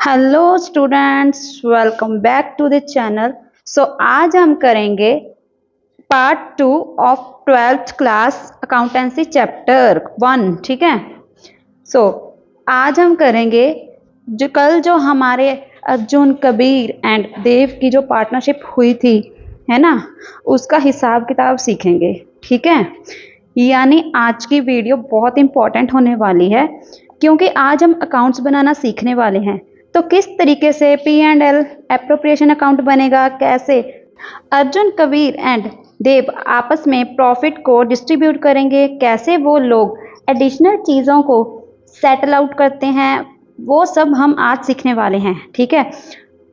Hello students, welcome back to the channel. आज हम करेंगे part 2 of 12th class accountancy chapter 1। ठीक है। आज हम करेंगे जो हमारे अर्जुन कबीर एंड देव की जो पार्टनरशिप हुई थी, है ना, उसका हिसाब किताब सीखेंगे। ठीक है। यानी आज की वीडियो बहुत इंपॉर्टेंट होने वाली है, क्योंकि आज हम अकाउंट्स बनाना सीखने वाले हैं। तो किस तरीके से P&L एप्रोप्रिएशन अकाउंट बनेगा, कैसे अर्जुन कबीर एंड देव आपस में प्रॉफिट को डिस्ट्रीब्यूट करेंगे, कैसे वो लोग एडिशनल चीज़ों को सेटल आउट करते हैं, वो सब हम आज सीखने वाले हैं। ठीक है।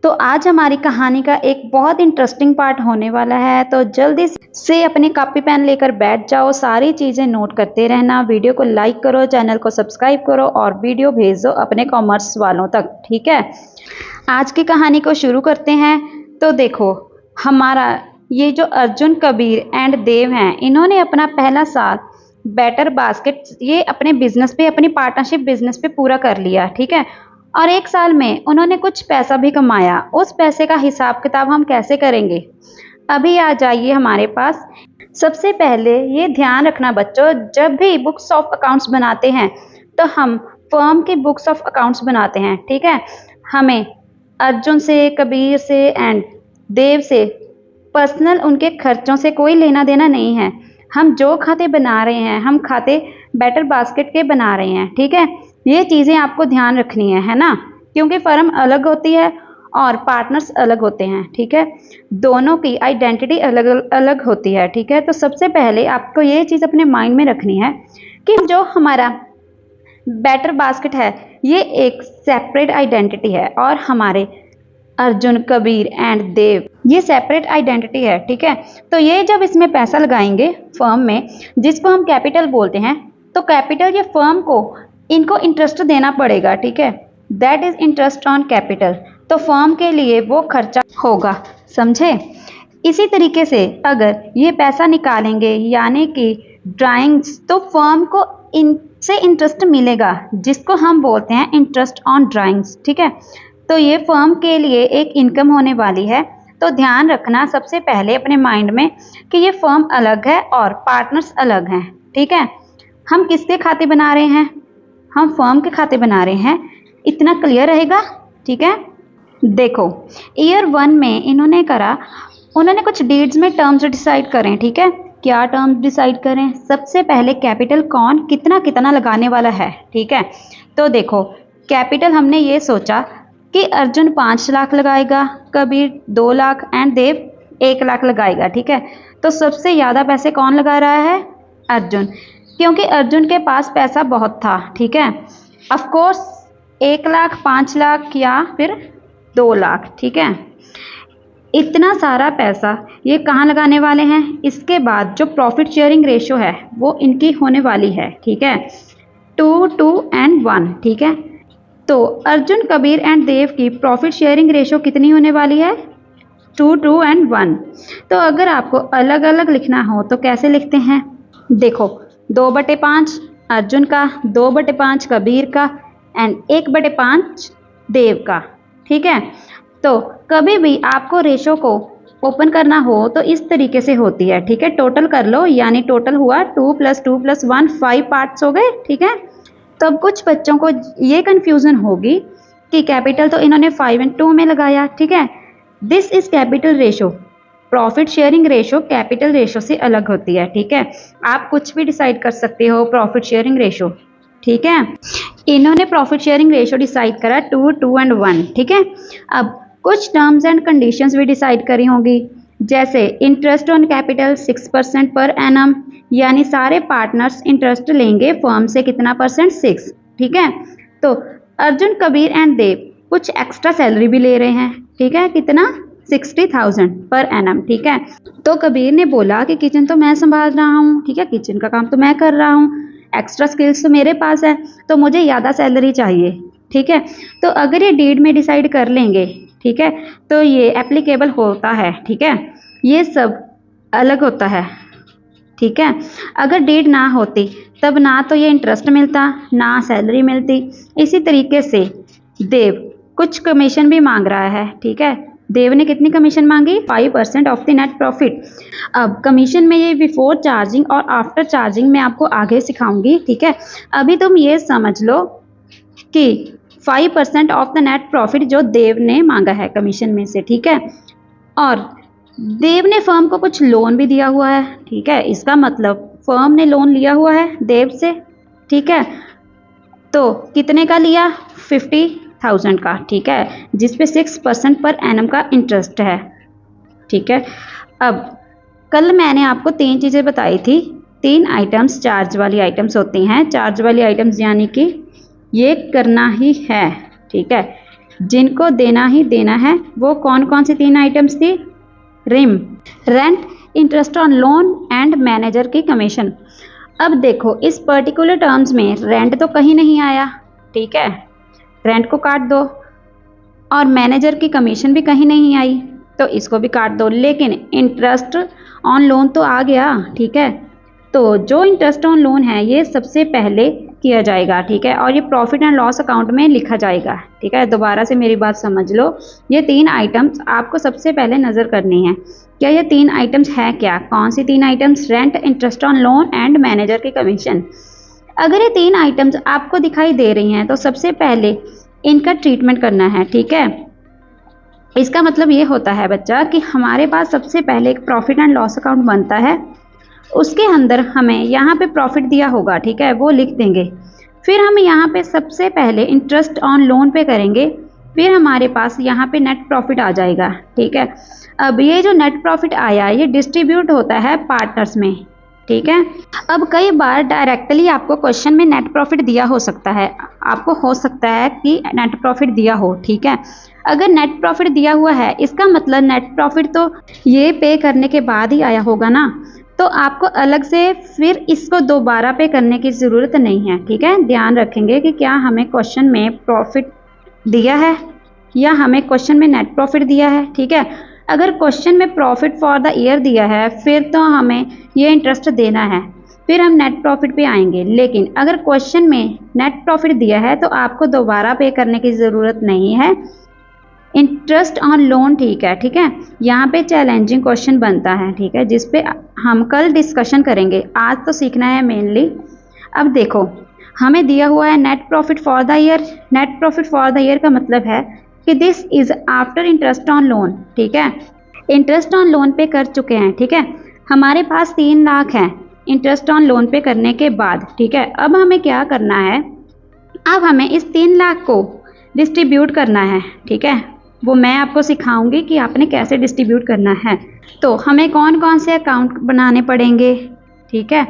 तो आज हमारी कहानी का एक बहुत इंटरेस्टिंग पार्ट होने वाला है। तो जल्दी से अपने कॉपी पेन लेकर बैठ जाओ, सारी चीज़ें नोट करते रहना, वीडियो को लाइक करो, चैनल को सब्सक्राइब करो और वीडियो भेज दो अपने कॉमर्स वालों तक। ठीक है। आज की कहानी को शुरू करते हैं। तो देखो, हमारा ये जो अर्जुन कबीर एंड देव हैं, इन्होंने अपना पहला साल बेटर बास्केट ये अपने बिजनेस पे, अपनी पार्टनरशिप बिजनेस पे पूरा कर लिया। ठीक है। और एक साल में उन्होंने कुछ पैसा भी कमाया। उस पैसे का हिसाब किताब हम कैसे करेंगे, अभी आ जाइए हमारे पास। सबसे पहले ये ध्यान रखना बच्चों, जब भी बुक्स ऑफ अकाउंट्स बनाते हैं तो हम फर्म की बुक्स ऑफ अकाउंट्स बनाते हैं। ठीक है। हमें अर्जुन से, कबीर से एंड देव से पर्सनल उनके खर्चों से कोई लेना देना नहीं है। हम जो खाते बना रहे हैं, हम खाते बेटर बास्केट के बना रहे हैं। ठीक है। ये चीज़ें आपको ध्यान रखनी है ना, क्योंकि फर्म अलग होती है और पार्टनर्स अलग होते हैं। ठीक है। दोनों की आइडेंटिटी अलग अलग होती है। ठीक है। तो सबसे पहले आपको ये चीज़ अपने माइंड में रखनी है कि जो हमारा बेटर बास्केट है, ये एक सेपरेट आइडेंटिटी है और हमारे अर्जुन कबीर एंड देव ये सेपरेट आइडेंटिटी है। ठीक है। तो ये जब इसमें पैसा लगाएंगे फर्म में, जिसको हम कैपिटल बोलते हैं, तो कैपिटल ये फर्म को इनको इंटरेस्ट देना पड़ेगा। ठीक है। That is interest on capital. तो फर्म के लिए वो खर्चा होगा, समझे। इसी तरीके से अगर ये पैसा निकालेंगे यानी कि ड्राइंग्स, तो फर्म को इनसे इंटरेस्ट मिलेगा, जिसको हम बोलते हैं इंटरेस्ट ऑन ड्राइंग्स। ठीक है। तो ये फर्म के लिए एक इनकम होने वाली है। तो ध्यान रखना सबसे पहले अपने माइंड में कि ये फर्म अलग है और पार्टनर्स अलग हैं। ठीक है। हम किसके खाते बना रहे हैं? हम फर्म के खाते बना रहे हैं। इतना क्लियर रहेगा? ठीक है। देखो, ईयर 1 में इन्होंने कुछ डीड्स में टर्म्स डिसाइड करें। ठीक है। क्या टर्म्स डिसाइड करें? सबसे पहले कैपिटल कौन कितना कितना लगाने वाला है। ठीक है। तो देखो, कैपिटल हमने ये सोचा कि अर्जुन 5 लाख लगाएगा, कबीर 2 लाख एंड देव 1 लाख लगाएगा। ठीक है। तो सबसे ज़्यादा पैसे कौन लगा रहा है? अर्जुन, क्योंकि अर्जुन के पास पैसा बहुत था। ठीक है। ऑफ कोर्स 1 लाख, 5 लाख या फिर 2 लाख। ठीक है। इतना सारा पैसा ये कहाँ लगाने वाले हैं? इसके बाद जो प्रॉफिट शेयरिंग रेशो है वो इनकी होने वाली है। ठीक है। 2, 2 एंड 1। ठीक है। तो अर्जुन कबीर एंड देव की प्रॉफिट शेयरिंग रेशो कितनी होने वाली है? 2, 2 एंड 1। तो अगर आपको अलग अलग लिखना हो तो कैसे लिखते हैं? देखो, 2/5 अर्जुन का, 2/5 कबीर का एंड 1/5 देव का। ठीक है। तो कभी भी आपको रेशो को ओपन करना हो तो इस तरीके से होती है। ठीक है। टोटल कर लो, यानी टोटल हुआ 2 + 2 + 1, 5 पार्ट्स हो गए। ठीक है। तो अब कुछ बच्चों को ये कन्फ्यूज़न होगी कि कैपिटल तो इन्होंने 5 और 2 में लगाया। ठीक है। This is capital ratio. Profit sharing ratio capital ratio से अलग होती है। ठीक है। आप कुछ भी डिसाइड कर सकते हो प्रॉफिट शेयरिंग रेशो। ठीक है। इन्होंने प्रॉफिट शेयरिंग रेशो डिसाइड करा 2, 2 एंड 1। ठीक है। अब कुछ टर्म्स एंड कंडीशंस भी डिसाइड करी होंगी, जैसे interest on capital 6% per annum, यानी सारे पार्टनर्स इंटरेस्ट लेंगे फर्म से कितना परसेंट? 6। ठीक है। तो अर्जुन कबीर एंड देव कुछ एक्स्ट्रा सैलरी भी ले रहे हैं। ठीक है। कितना? 60,000 पर एनम। ठीक है। तो कबीर ने बोला कि किचन तो मैं संभाल रहा हूँ। ठीक है। किचन का काम तो मैं कर रहा हूँ, एक्स्ट्रा स्किल्स तो मेरे पास है, तो मुझे ज़्यादा सैलरी चाहिए। ठीक है। तो अगर ये डीड में डिसाइड कर लेंगे, ठीक है, तो ये एप्लीकेबल होता है। ठीक है। ये सब अलग होता है। ठीक है। अगर डीड ना होती तब ना तो ये इंटरेस्ट मिलता, ना सैलरी मिलती। इसी तरीके से देव कुछ कमीशन भी मांग रहा है, ठीक है। देव ने कितनी कमीशन मांगी? 5% ऑफ द नेट प्रॉफिट। अब कमीशन में ये बिफोर चार्जिंग और आफ्टर चार्जिंग मैं आपको आगे सिखाऊंगी, ठीक है। अभी तुम ये समझ लो कि 5% ऑफ द नेट प्रॉफिट जो देव ने मांगा है कमीशन में से, ठीक है। और देव ने फर्म को कुछ लोन भी दिया हुआ है, ठीक है। इसका मतलब फर्म ने लोन लिया हुआ है देव से, ठीक है। तो कितने का लिया? 50,000 का, ठीक है, जिसपे 6% पर एनम का इंटरेस्ट है, ठीक है। अब कल मैंने आपको 3 चीज़ें बताई थी, 3 आइटम्स चार्ज वाली आइटम्स होती हैं। चार्ज वाली आइटम्स यानी कि ये करना ही है, ठीक है, जिनको देना ही देना है। वो कौन कौन सी 3 आइटम्स थी? Rim, rent, interest on loan and manager की कमीशन। अब देखो इस पर्टिकुलर टर्म्स में रेंट तो कहीं नहीं आया, ठीक है, रेंट को काट दो, और मैनेजर की कमीशन भी कहीं नहीं आई, तो इसको भी काट दो। लेकिन इंटरेस्ट ऑन लोन तो आ गया, ठीक है। तो जो इंटरेस्ट ऑन लोन है ये सबसे पहले किया जाएगा, ठीक है, और ये प्रॉफिट एंड लॉस अकाउंट में लिखा जाएगा, ठीक है। दोबारा से मेरी बात समझ लो, ये 3 आइटम्स आपको सबसे पहले नज़र करनी है। क्या ये 3 आइटम्स है? क्या कौन सी 3 items? Rent, interest on loan and manager की कमीशन। अगर ये 3 आइटम्स आपको दिखाई दे रही हैं तो सबसे पहले इनका ट्रीटमेंट करना है, ठीक है। इसका मतलब ये होता है बच्चा कि हमारे पास सबसे पहले एक प्रॉफिट एंड लॉस अकाउंट बनता है, उसके अंदर हमें यहाँ पे प्रॉफिट दिया होगा, ठीक है, वो लिख देंगे। फिर हम यहाँ पे सबसे पहले इंटरेस्ट ऑन लोन पे करेंगे, फिर हमारे पास यहाँ पे नेट प्रॉफिट आ जाएगा, ठीक है। अब ये जो नेट प्रॉफिट आया ये डिस्ट्रीब्यूट होता है पार्टनर्स में, ठीक है। अब कई बार डायरेक्टली आपको क्वेश्चन में नेट प्रॉफिट दिया हो सकता है, आपको हो सकता है कि नेट प्रॉफिट दिया हो, ठीक है। अगर नेट प्रॉफिट दिया हुआ है इसका मतलब नेट प्रॉफिट तो ये पे करने के बाद ही आया होगा ना, तो आपको अलग से फिर इसको दोबारा पे करने की ज़रूरत नहीं है, ठीक है। ध्यान रखेंगे कि क्या हमें क्वेश्चन में प्रॉफिट दिया है या हमें क्वेश्चन में नेट प्रॉफिट दिया है, ठीक है। अगर क्वेश्चन में प्रॉफिट फॉर द ईयर दिया है फिर तो हमें ये इंटरेस्ट देना है, फिर हम नेट प्रॉफिट पे आएंगे। लेकिन अगर क्वेश्चन में नेट प्रॉफिट दिया है तो आपको दोबारा पे करने की ज़रूरत नहीं है, इंटरेस्ट ऑन लोन, ठीक है, ठीक है। यहाँ पे चैलेंजिंग क्वेश्चन बनता है, ठीक है, जिस पे हम कल डिस्कशन करेंगे, आज तो सीखना है मेनली। अब देखो हमें दिया हुआ है net profit for the year. Net profit for the year का मतलब है कि this is after interest on loan, ठीक है। इंटरेस्ट ऑन लोन पे कर चुके हैं, ठीक है, हमारे पास 3 लाख है इंटरेस्ट ऑन लोन पे करने के बाद, ठीक है। अब हमें क्या करना है? अब हमें इस 3 लाख को डिस्ट्रीब्यूट करना है, ठीक है। वो मैं आपको सिखाऊंगी कि आपने कैसे डिस्ट्रीब्यूट करना है। तो हमें कौन कौन से अकाउंट बनाने पड़ेंगे, ठीक है।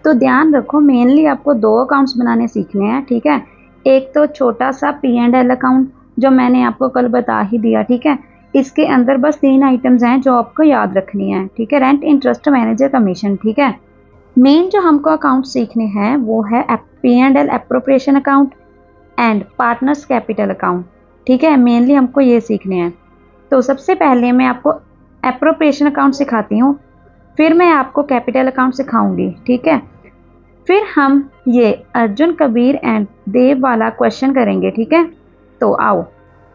तो ध्यान रखो मेनली आपको 2 अकाउंट्स बनाने सीखने हैं, ठीक है। एक तो छोटा सा P&L अकाउंट जो मैंने आपको कल बता ही दिया, ठीक है। इसके अंदर बस 3 आइटम्स हैं जो आपको याद रखनी है, ठीक है। रेंट, इंटरेस्ट, मैनेजर कमीशन, ठीक है। मेन जो हमको अकाउंट सीखने हैं वो है P&L appropriation account and partners capital account, ठीक है। मेनली हमको ये सीखने हैं। तो सबसे पहले मैं आपको एप्रोप्रिएशन अकाउंट सिखाती हूँ, फिर मैं आपको कैपिटल अकाउंट सिखाऊंगी, ठीक है। फिर हम ये अर्जुन, कबीर एंड देव वाला क्वेश्चन करेंगे, ठीक है। तो आओ,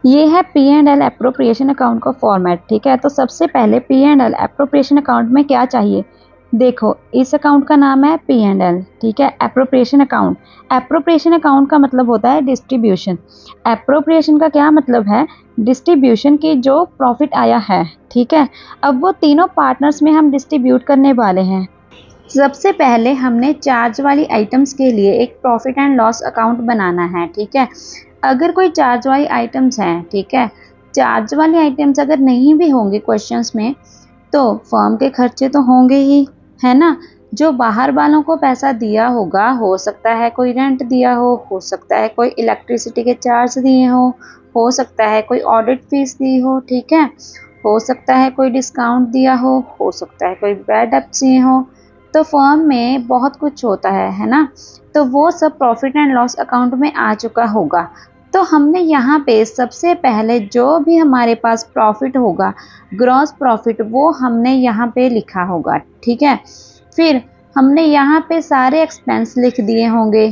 ये है P&L एप्रोप्रिएशन अकाउंट का फॉर्मेट, ठीक है। तो सबसे पहले P&L एप्रोप्रिएशन अकाउंट में क्या चाहिए? देखो इस अकाउंट का नाम है P&L, ठीक है, एप्रोप्रिएशन अकाउंट। एप्रोप्रिएशन अकाउंट का मतलब होता है डिस्ट्रीब्यूशन। एप्रोप्रिएशन का क्या मतलब है? डिस्ट्रीब्यूशन की जो प्रॉफिट आया है, ठीक है। अब वो तीनों पार्टनर्स में हम डिस्ट्रीब्यूट करने वाले हैं। सबसे पहले हमने चार्ज वाली आइटम्स के लिए एक प्रॉफिट एंड लॉस अकाउंट बनाना है, ठीक है। अगर कोई चार्ज वाली आइटम्स हैं, ठीक है, चार्ज वाली आइटम्स अगर नहीं भी होंगे क्वेश्चंस में तो फर्म के खर्चे तो होंगे ही, है ना। जो बाहर वालों को पैसा दिया होगा, हो सकता है कोई रेंट दिया हो सकता है कोई इलेक्ट्रिसिटी के चार्ज दिए हो सकता है कोई ऑडिट फीस दी हो, ठीक है, हो सकता है कोई डिस्काउंट दिया हो सकता है कोई बैड डेब्ट्स दिए हो। तो फर्म में बहुत कुछ होता है ना। तो वो सब प्रॉफिट एंड लॉस अकाउंट में आ चुका होगा। तो हमने यहाँ पे सबसे पहले जो भी हमारे पास प्रॉफिट होगा, ग्रॉस प्रॉफिट, वो हमने यहाँ पे लिखा होगा, ठीक है। फिर हमने यहाँ पे सारे एक्सपेंस लिख दिए होंगे,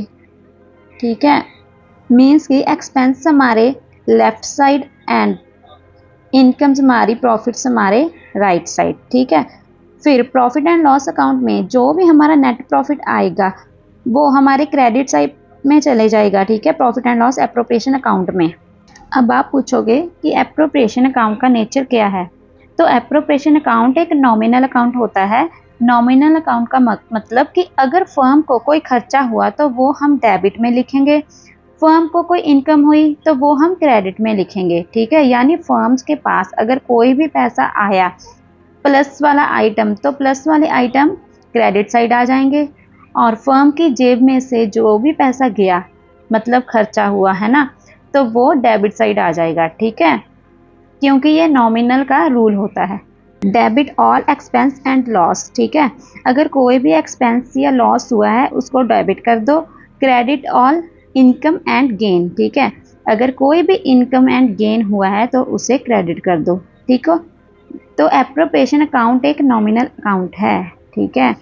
ठीक है। मीन्स कि एक्सपेंस हमारे लेफ्ट साइड एंड इनकम्स हमारी, प्रॉफिट्स हमारे राइट साइड। ठीक है, फिर प्रॉफिट एंड लॉस अकाउंट में जो भी हमारा नेट प्रॉफिट आएगा वो हमारे क्रेडिट साइड में चले जाएगा। ठीक है, profit and loss appropriation account में। अब आप पूछोगे कि एप्रोप्रिएशन अकाउंट का नेचर क्या है। तो एप्रोप्रिएशन अकाउंट एक नॉमिनल अकाउंट होता है। नॉमिनल अकाउंट का मतलब कि अगर फर्म को कोई खर्चा हुआ तो वो हम डेबिट में लिखेंगे, फर्म को कोई इनकम हुई तो वो हम क्रेडिट में लिखेंगे। ठीक है, यानी फर्म्स के पास अगर कोई भी पैसा आया प्लस वाला आइटम, तो प्लस वाले आइटम क्रेडिट साइड आ जाएंगे, और फर्म की जेब में से जो भी पैसा गया मतलब खर्चा हुआ है ना, तो वो डेबिट साइड आ जाएगा। ठीक है, क्योंकि ये नॉमिनल का रूल होता है। Debit all expense and loss. ठीक है, अगर कोई भी एक्सपेंस या लॉस हुआ है उसको डेबिट कर दो। Credit all income and gain. ठीक है, अगर कोई भी इनकम एंड गेन हुआ है तो उसे क्रेडिट कर दो। ठीक हो, तो एप्रोप्रिएशन अकाउंट एक नॉमिनल अकाउंट है। ठीक है,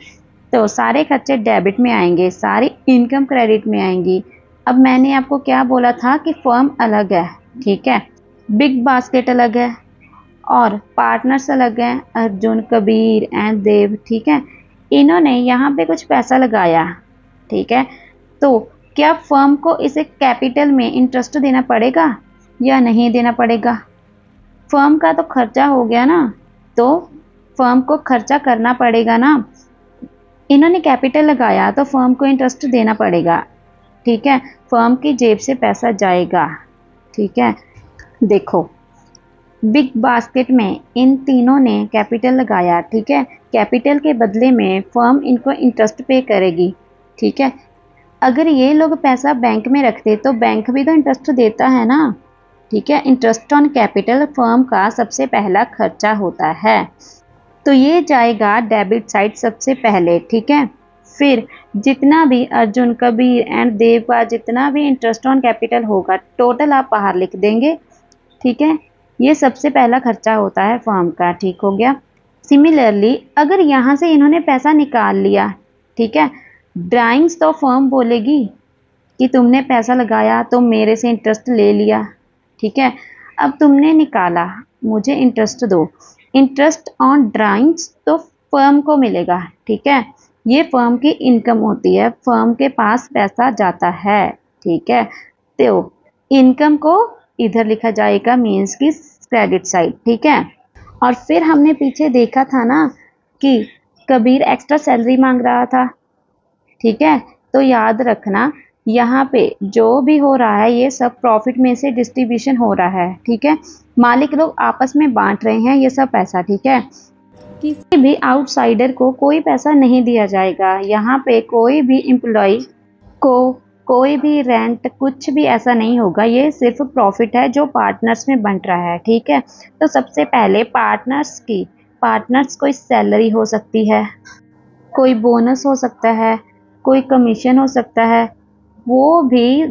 तो सारे खर्चे डेबिट में आएंगे, सारी इनकम क्रेडिट में आएंगी। अब मैंने आपको क्या बोला था कि फर्म अलग है। ठीक है, बिग बास्केट अलग है और पार्टनर्स अलग हैं, अर्जुन, कबीर एंड देव। ठीक है, इन्होंने यहाँ पे कुछ पैसा लगाया। ठीक है, तो क्या फर्म को इसे कैपिटल में इंटरेस्ट देना पड़ेगा या नहीं देना पड़ेगा? फर्म का तो खर्चा हो गया ना, तो फर्म को खर्चा करना पड़ेगा ना। इन्होंने कैपिटल लगाया तो फर्म को इंटरेस्ट देना पड़ेगा। ठीक है, फर्म की जेब से पैसा जाएगा। ठीक है, देखो बिग बास्केट में इन तीनों ने कैपिटल लगाया। ठीक है, कैपिटल के बदले में फर्म इनको इंटरेस्ट पे करेगी। ठीक है, अगर ये लोग पैसा बैंक में रखते तो बैंक भी तो इंटरेस्ट देता है ना। ठीक है, इंटरेस्ट ऑन कैपिटल फर्म का सबसे पहला खर्चा होता है, तो ये जाएगा डेबिट साइड सबसे पहले। ठीक है, फिर जितना भी अर्जुन, कबीर एंड देव का जितना भी इंटरेस्ट ऑन कैपिटल होगा टोटल आप बाहर लिख देंगे। ठीक है, ये सबसे पहला खर्चा होता है फर्म का। ठीक हो गया। सिमिलरली अगर यहाँ से इन्होंने पैसा निकाल लिया, ठीक है, ड्राइंग्स तो फर्म बोलेगी कि तुमने पैसा लगाया तो मेरे से इंटरेस्ट ले लिया। ठीक है, अब तुमने निकाला, मुझे इंटरेस्ट दो। इंटरेस्ट ऑन ड्राइंग्स तो फर्म को मिलेगा। ठीक है, ये फर्म की इनकम होती है, फर्म के पास पैसा जाता है। ठीक है, तो इनकम को इधर लिखा जाएगा, मीन्स की क्रेडिट साइड। ठीक है, और फिर हमने पीछे देखा था ना कि कबीर एक्स्ट्रा सैलरी मांग रहा था। ठीक है, तो याद रखना यहाँ पे जो भी हो रहा है ये सब प्रॉफिट में से डिस्ट्रीब्यूशन हो रहा है। ठीक है, मालिक लोग आपस में बांट रहे हैं ये सब पैसा। ठीक है, किसी भी आउटसाइडर को कोई पैसा नहीं दिया जाएगा। यहाँ पे कोई भी एम्प्लॉय को कोई भी रेंट कुछ भी ऐसा नहीं होगा, ये सिर्फ प्रॉफिट है जो पार्टनर्स में बंट रहा है। ठीक है, तो सबसे पहले पार्टनर्स कोई सैलरी हो सकती है, कोई बोनस हो सकता है, कोई कमीशन हो सकता है, वो भी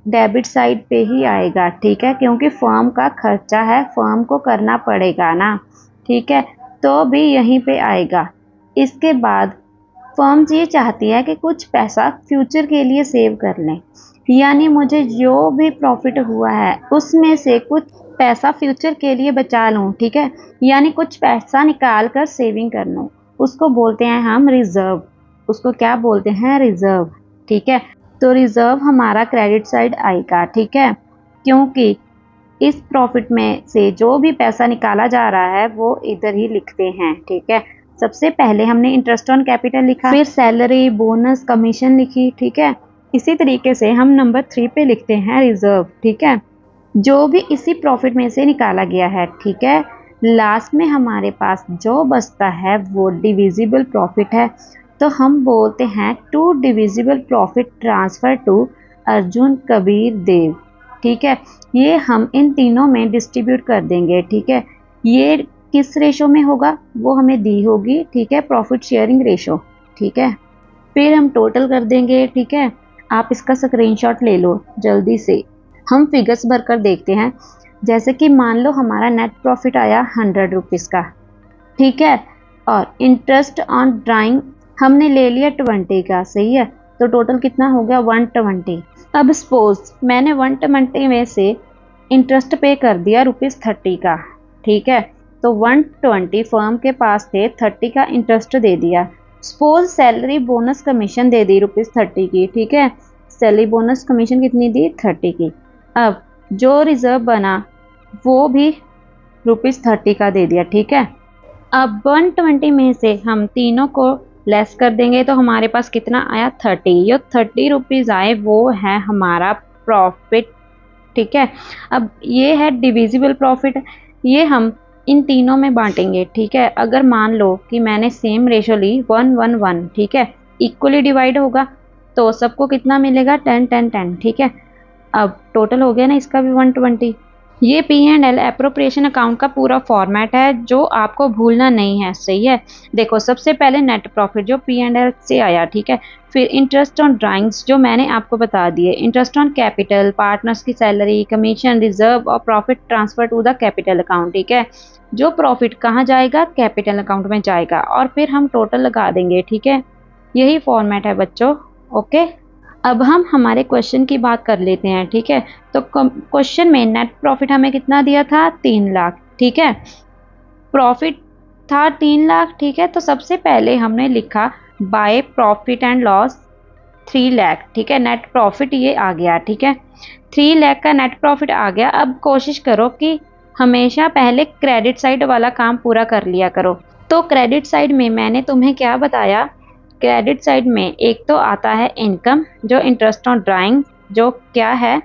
डेबिट साइड पे ही आएगा। ठीक है, क्योंकि फर्म का खर्चा है, फर्म को करना पड़ेगा ना। ठीक है, तो भी यहीं पे आएगा। इसके बाद फर्म्स ये चाहती है कि कुछ पैसा फ्यूचर के लिए सेव कर लें, यानी मुझे जो भी प्रॉफिट हुआ है उसमें से कुछ पैसा फ्यूचर के लिए बचा लूँ। ठीक है, यानी कुछ पैसा निकाल कर सेविंग कर लूँ, उसको बोलते हैं हम रिजर्व। उसको क्या बोलते हैं? रिजर्व। ठीक है, तो रिजर्व हमारा क्रेडिट साइड आएगा। ठीक है, क्योंकि इस प्रॉफिट में से जो भी पैसा निकाला जा रहा है वो इधर ही लिखते हैं। ठीक है, सबसे पहले हमने इंटरेस्ट ऑन कैपिटल लिखा, फिर सैलरी, बोनस, कमीशन लिखी। ठीक है, इसी तरीके से हम नंबर 3 पे लिखते हैं रिजर्व। ठीक है, जो भी इसी प्रॉफिट में से निकाला गया है। ठीक है, लास्ट में हमारे पास जो बचता है वो डिविजिबल प्रॉफिट है, तो हम बोलते हैं to divisible profit transfer to Arjun, Kabir, Dev. ठीक है, ये हम इन तीनों में डिस्ट्रीब्यूट कर देंगे। ठीक है, ये किस रेशो में होगा वो हमें दी होगी। ठीक है, प्रॉफिट शेयरिंग रेशो। ठीक है, फिर हम टोटल कर देंगे। ठीक है, आप इसका स्क्रीनशॉट ले लो जल्दी से। हम फिगर्स भरकर देखते हैं। जैसे कि मान लो हमारा नेट प्रॉफिट आया 100 रुपीज़ का। ठीक है, और इंटरेस्ट ऑन ड्राइंग हमने ले लिया 20 का। सही है, तो टोटल कितना हो गया? 120। अब सपोज मैंने 120 में से इंटरेस्ट पे कर दिया ₹30 का, ठीक है। तो 120 फर्म के पास थे, 30 का इंटरेस्ट दे दिया। सपोज सैलरी बोनस कमीशन दे दी ₹30 की, ठीक है। सैलरी बोनस कमीशन कितनी दी? 30 की। अब जो रिजर्व बना वो भी ₹30 का दे दिया, ठीक है। अब 120 में से हम तीनों को लेस कर देंगे तो हमारे पास कितना आया? 30। जो ₹30 आए वो है हमारा प्रॉफिट, ठीक है। अब ये है डिविजिबल प्रॉफिट, ये हम इन तीनों में बांटेंगे, ठीक है। अगर मान लो कि मैंने सेम रेशो ली 1-1-1, ठीक है, इक्वली डिवाइड होगा तो सबको कितना मिलेगा? 10-10-10, ठीक है। अब टोटल हो गया ना इसका भी 120। ये P&L एप्रोप्रिएशन अकाउंट का पूरा फॉर्मेट है जो आपको भूलना नहीं है, सही है। देखो सबसे पहले नेट प्रॉफिट जो P&L से आया, ठीक है। फिर इंटरेस्ट ऑन ड्राइंग्स जो मैंने आपको बता दिए, इंटरेस्ट ऑन कैपिटल, पार्टनर्स की सैलरी, कमीशन, रिजर्व और profit transfer to the capital account, ठीक है। जो प्रॉफिट कहाँ जाएगा? कैपिटल अकाउंट में जाएगा और फिर हम टोटल लगा देंगे, ठीक है। यही फॉर्मेट है बच्चों, ओके। अब हम हमारे क्वेश्चन की बात कर लेते हैं, ठीक है। तो क्वेश्चन में नेट प्रॉफिट हमें कितना दिया था? 3 लाख, ठीक है। प्रॉफिट था 3 लाख, ठीक है। तो सबसे पहले हमने लिखा by profit and loss 3 lakh, ठीक है। नेट प्रॉफिट ये आ गया, ठीक है। 3 लाख का नेट प्रॉफिट आ गया। अब कोशिश करो कि हमेशा पहले क्रेडिट साइड वाला काम पूरा कर लिया करो। तो क्रेडिट साइड में मैंने तुम्हें क्या बताया? क्रेडिट साइड में एक तो आता है इनकम, जो इंटरेस्ट ऑन ड्राइंग, जो क्या है?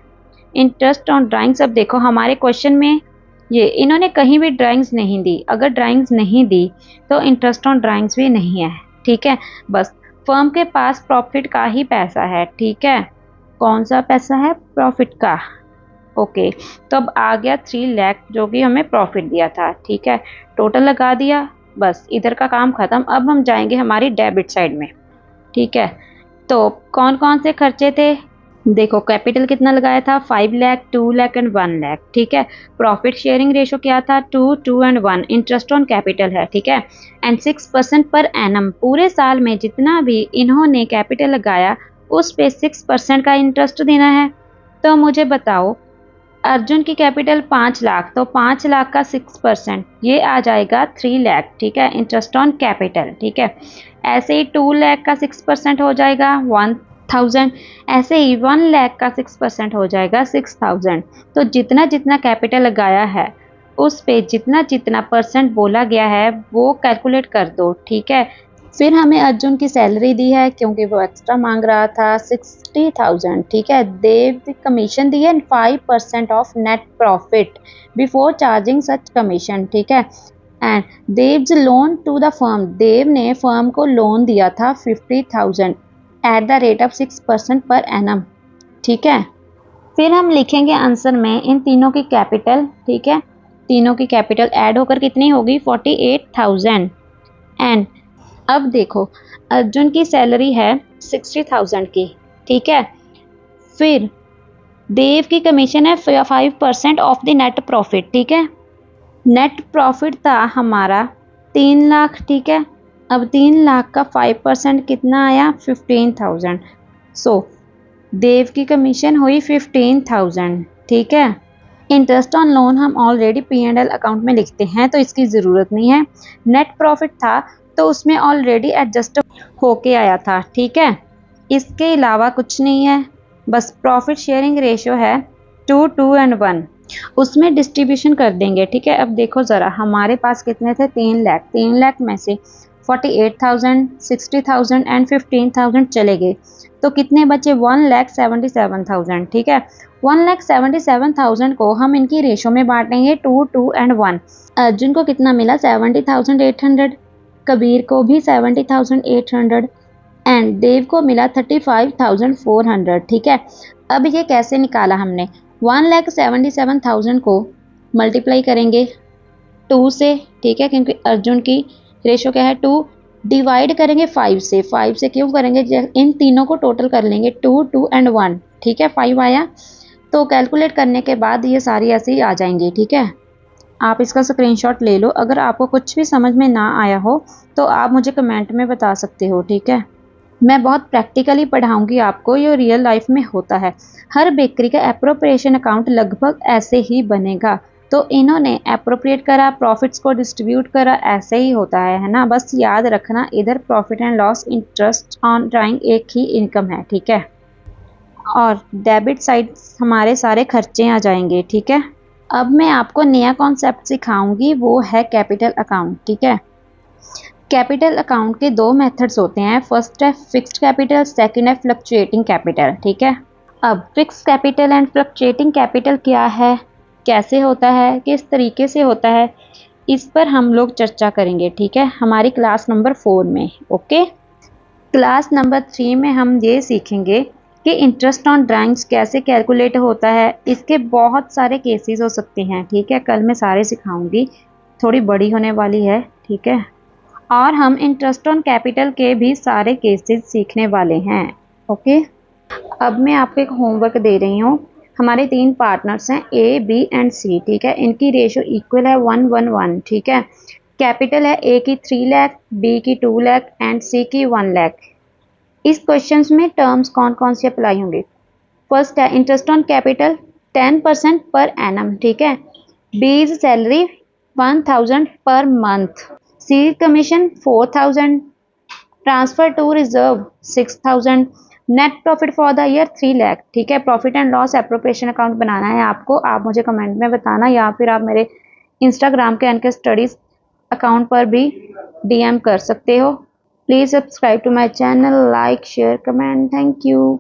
Interest on drawings. अब देखो हमारे क्वेश्चन में ये इन्होंने कहीं भी ड्राइंग्स नहीं दी। अगर ड्राइंग्स नहीं दी तो इंटरेस्ट ऑन ड्राइंग्स भी नहीं है, ठीक है। बस फर्म के पास प्रॉफिट का ही पैसा है, ठीक है। कौन सा पैसा है? प्रॉफिट का, ओके। तो अब आ गया 3 लाख जो कि हमें प्रॉफिट दिया था, ठीक है। टोटल लगा दिया, बस इधर का काम खत्म। अब हम जाएंगे हमारी डेबिट साइड में, ठीक है। तो कौन कौन से खर्चे थे? देखो कैपिटल कितना लगाया था? 5 लाख, 2 लाख एंड 1 लाख, ठीक है। प्रॉफिट शेयरिंग रेशो क्या था? 2, 2 एंड 1। इंटरेस्ट ऑन कैपिटल है, ठीक है। And 6% per annum. पूरे साल में जितना भी इन्होंने कैपिटल लगाया उस पे 6% का इंटरेस्ट देना है। तो मुझे बताओ अर्जुन की कैपिटल 5 लाख, तो 5 लाख का 6% ये आ जाएगा 3 लाख, ठीक है। इंटरेस्ट ऑन कैपिटल, ठीक है। ऐसे ही 2 लाख का 6% हो जाएगा 1000। ऐसे ही 1 लाख का 6% हो जाएगा 6000। तो जितना जितना कैपिटल लगाया है उस पे जितना जितना परसेंट बोला गया है वो कैलकुलेट कर दो, ठीक है। फिर हमें अर्जुन की सैलरी दी है क्योंकि वो एक्स्ट्रा मांग रहा था 60,000, ठीक है। देव कमीशन दी है 5% of net profit before charging such commission, ठीक है। And Dev's loan to the firm. Dev ने फर्म को लोन दिया था 50,000 at the rate of 6% per annum, ठीक है। फिर हम लिखेंगे आंसर में इन तीनों की कैपिटल, ठीक है। तीनों की कैपिटल ऐड होकर कितनी होगी? 48,000। एंड अब देखो अर्जुन की सैलरी है 60,000 की, ठीक है। फिर देव की कमीशन है 5% ऑफ द नेट प्रॉफिट, ठीक है। नेट प्रॉफिट था हमारा 3 लाख, ठीक है। अब 3 लाख का 5% कितना आया? 15,000। सो देव की कमीशन हुई 15,000, ठीक है। इंटरेस्ट ऑन लोन हम ऑलरेडी P&L अकाउंट में लिखते हैं तो इसकी ज़रूरत नहीं है। नेट प्रॉफिट था तो उसमें ऑलरेडी एडजस्ट होके आया था, ठीक है। इसके अलावा कुछ नहीं है। बस प्रॉफिट शेयरिंग रेशियो है 2, 2 एंड 1। उसमें डिस्ट्रीब्यूशन कर देंगे, ठीक है। अब देखो ज़रा हमारे पास कितने थे? 3 लाख। 3 लाख में से 48,000, 60,000 एंड 15,000 चले गए तो कितने बचे? 1,77,000, ठीक है। 1,77,000 को हम इनकी रेशो में बांटेंगे 2, 2 एंड 1। अर्जुन को कितना मिला? 70,800। कबीर को भी 70,800 एंड देव को मिला 35,400, ठीक है। अब ये कैसे निकाला हमने? 1,77,000 को मल्टीप्लाई करेंगे 2 से, ठीक है, क्योंकि अर्जुन की रेशो क्या है? 2। डिवाइड करेंगे 5 से। 5 से क्यों करेंगे? इन तीनों को टोटल कर लेंगे 2, 2 एंड 1, ठीक है। 5 आया तो कैलकुलेट करने के बाद ये सारी ऐसे ही आ जाएंगी, ठीक है। आप इसका स्क्रीनशॉट ले लो। अगर आपको कुछ भी समझ में ना आया हो तो आप मुझे कमेंट में बता सकते हो, ठीक है। मैं बहुत प्रैक्टिकली पढ़ाऊंगी आपको, ये रियल लाइफ में होता है। हर बेकरी का एप्रोप्रिएशन अकाउंट लगभग ऐसे ही बनेगा। तो इन्होंने एप्रोप्रिएट करा, प्रॉफिट्स को डिस्ट्रीब्यूट करा, ऐसे ही होता है ना। बस याद रखना, इधर profit and loss, interest on drawing एक ही इनकम है, ठीक है। और डेबिट साइड हमारे सारे खर्चे आ जाएंगे, ठीक है। अब मैं आपको नया कॉन्सेप्ट सिखाऊंगी, वो है कैपिटल अकाउंट, ठीक है। कैपिटल अकाउंट के दो मेथड्स होते हैं। फर्स्ट है फिक्स्ड कैपिटल, सेकंड है फ्लक्चुएटिंग कैपिटल, ठीक है। अब fixed capital and fluctuating capital क्या है, कैसे होता है, किस तरीके से होता है, इस पर हम लोग चर्चा करेंगे, ठीक है, हमारी क्लास नंबर 4 में। ओके, क्लास नंबर 3 में हम ये सीखेंगे कि इंटरेस्ट ऑन ड्राइंग्स कैसे कैलकुलेट होता है। इसके बहुत सारे केसेस हो सकते हैं, ठीक है। कल मैं सारे सिखाऊंगी, थोड़ी बड़ी होने वाली है, ठीक है। और हम इंटरेस्ट ऑन कैपिटल के भी सारे केसेस सीखने वाले हैं। ओके, अब मैं आपको एक होमवर्क दे रही हूँ। हमारे 3 पार्टनर्स हैं, ए बी एंड सी, ठीक है। इनकी रेशो इक्वल है 1:1, ठीक है। कैपिटल है ए की 3 लाख, बी की 2 लाख एंड सी की 1 लाख। इस क्वेश्चन में टर्म्स कौन कौन सी अप्लाई होंगे। फर्स्ट है interest on capital 10% per annum, ठीक है। B is salary 1000 per month, C commission 4000, transfer to reserve 6000, net profit for the year 3 lakh, ठीक है। Profit and loss appropriation account बनाना है आपको। आप मुझे कमेंट में बताना, या फिर आप मेरे इंस्टाग्राम के एनके स्टडीज अकाउंट पर भी डीएम कर सकते हो। Please subscribe to my channel, like share comment, thank you.